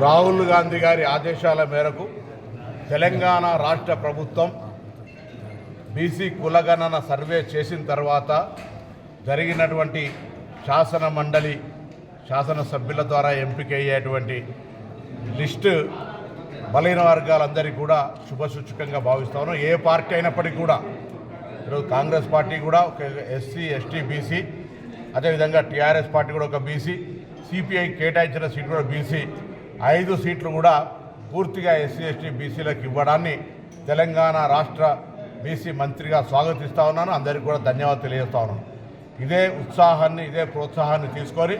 రాహుల్ గాంధీ గారి ఆదేశాల మేరకు తెలంగాణ రాష్ట్ర ప్రభుత్వం బీసీ కులగణన సర్వే చేసిన తర్వాత జరిగినటువంటి శాసన మండలి శాసనసభ్యుల ద్వారా ఎంపికయ్యేటువంటి లిస్టు బలహీన వర్గాలందరికీ కూడా శుభసూచకంగా భావిస్తాను. ఏ పార్టీ అయినప్పటికీ కూడా ఈరోజు కాంగ్రెస్ పార్టీ కూడా ఒక ఎస్సీ ఎస్టీ బీసీ, అదేవిధంగా టీఆర్ఎస్ పార్టీ కూడా ఒక బీసీ, సిపిఐ కేటాయించిన సీట్లు కూడా బీసీ, 5 సీట్లు కూడా పూర్తిగా ఎస్సీ ఎస్టీ బీసీలకు ఇవ్వడాన్ని తెలంగాణ రాష్ట్ర బీసీ మంత్రిగా స్వాగతిస్తూ ఉన్నాను. అందరికీ కూడా ధన్యవాదాలు తెలియజేస్తా ఉన్నాను. ఇదే ఉత్సాహాన్ని ఇదే ప్రోత్సాహాన్ని తీసుకొని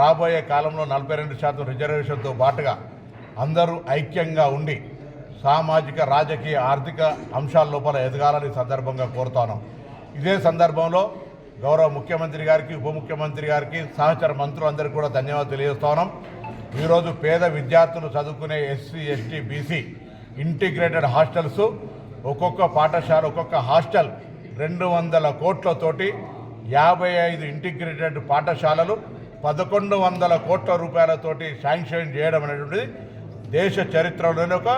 రాబోయే కాలంలో 42% రిజర్వేషన్తో పాటుగా అందరూ ఐక్యంగా ఉండి సామాజిక రాజకీయ ఆర్థిక అంశాల లోపల ఎదగాలని సందర్భంగా కోరుతాను. ఇదే సందర్భంలో గౌరవ ముఖ్యమంత్రి గారికి, ఉప ముఖ్యమంత్రి గారికి, సహచర మంత్రులందరికీ కూడా ధన్యవాదాలు తెలియజేస్తా ఉన్నాం. ఈరోజు పేద విద్యార్థులు చదువుకునే SC ST BC integrated hostels, ఒక్కొక్క పాఠశాల ఒక్కొక్క హాస్టల్ 200 కోట్లతోటి 55 ఇంటిగ్రేటెడ్ పాఠశాలలు 1100 కోట్ల రూపాయలతోటి శాంక్షన్ చేయడం అనేటువంటిది దేశ చరిత్రలోనే ఒక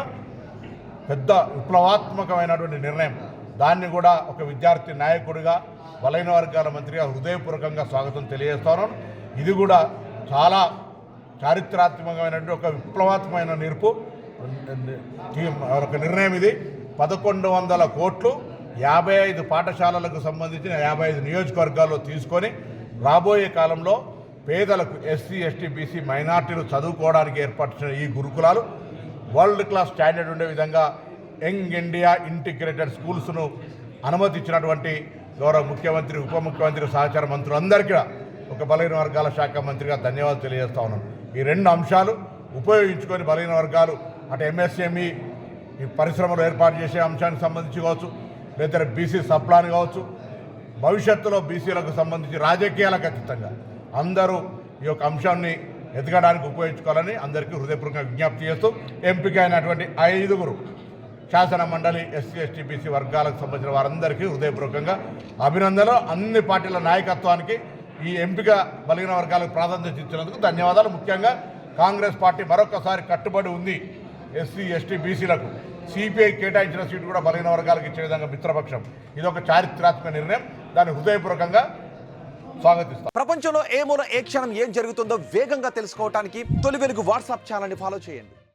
పెద్ద విప్లవాత్మకమైనటువంటి నిర్ణయం. దాన్ని కూడా ఒక విద్యార్థి నాయకుడిగా, బలహీన వర్గాల మంత్రిగా హృదయపూర్వకంగా స్వాగతం తెలియజేస్తాను. ఇది కూడా చాలా చారిత్రాత్మకమైనటువంటి ఒక విప్లవాత్మకమైన ఒక నిర్ణయం. ఇది 1100 కోట్లు 55 పాఠశాలలకు సంబంధించిన 55 నియోజకవర్గాల్లో తీసుకొని రాబోయే కాలంలో పేదలకు ఎస్సీ ఎస్టీ బీసీ మైనార్టీలు చదువుకోవడానికి ఏర్పాటు చేసిన ఈ గురుకులాలు వరల్డ్ క్లాస్ స్టాండర్డ్ ఉండే విధంగా యంగ్ ఇండియా ఇంటిగ్రేటెడ్ స్కూల్స్ను అనుమతించినటువంటి గౌరవ ముఖ్యమంత్రి, ఉప ముఖ్యమంత్రి, సహచార మంత్రులందరికీ ఒక బలహీన వర్గాల శాఖ మంత్రిగా ధన్యవాదాలు తెలియజేస్తా ఉన్నాను. ఈ 2 అంశాలు ఉపయోగించుకొని బలహీన వర్గాలు అటు ఎంఎస్ఎంఈ ఈ పరిశ్రమలు ఏర్పాటు చేసే అంశానికి సంబంధించి కావచ్చు, లేదా బీసీ సప్లాన్ కావచ్చు, భవిష్యత్తులో బీసీలకు సంబంధించి రాజకీయాలకు అతీతంగా అందరూ ఈ యొక్క అంశాన్ని ఎదగడానికి ఉపయోగించుకోవాలని అందరికీ హృదయపూర్వకంగా విజ్ఞప్తి చేస్తూ ఎంపికైనటువంటి 5 శాసన మండలి ఎస్సీ ఎస్టీ బీసీ వర్గాలకు సంబంధించిన వారందరికీ హృదయపూర్వకంగా అభినందనలు. అన్ని పార్టీల నాయకత్వానికి ఈ ఎంపిక బలహీన వర్గాలకు ప్రాధాన్యత ఇచ్చినందుకు ధన్యవాదాలు. ముఖ్యంగా కాంగ్రెస్ పార్టీ మరొకసారి కట్టుబడి ఉంది ఎస్సీ ఎస్టీ బీసీలకు. సిపిఐ కేటాయించిన సీటు కూడా బలహీన వర్గాలకు ఇచ్చే విధంగా మిత్రపక్షం. ఇది ఒక చారిత్రాత్మక నిర్ణయం. దాన్ని హృదయపూర్వకంగా స్వాగతిస్తాం. ప్రపంచంలో ఏ మూల ఏ క్షణం ఏం జరుగుతుందో వేగంగా తెలుసుకోవడానికి తొలి వెలుగు వాట్సాప్ ఛానల్ని ఫాలో చేయండి.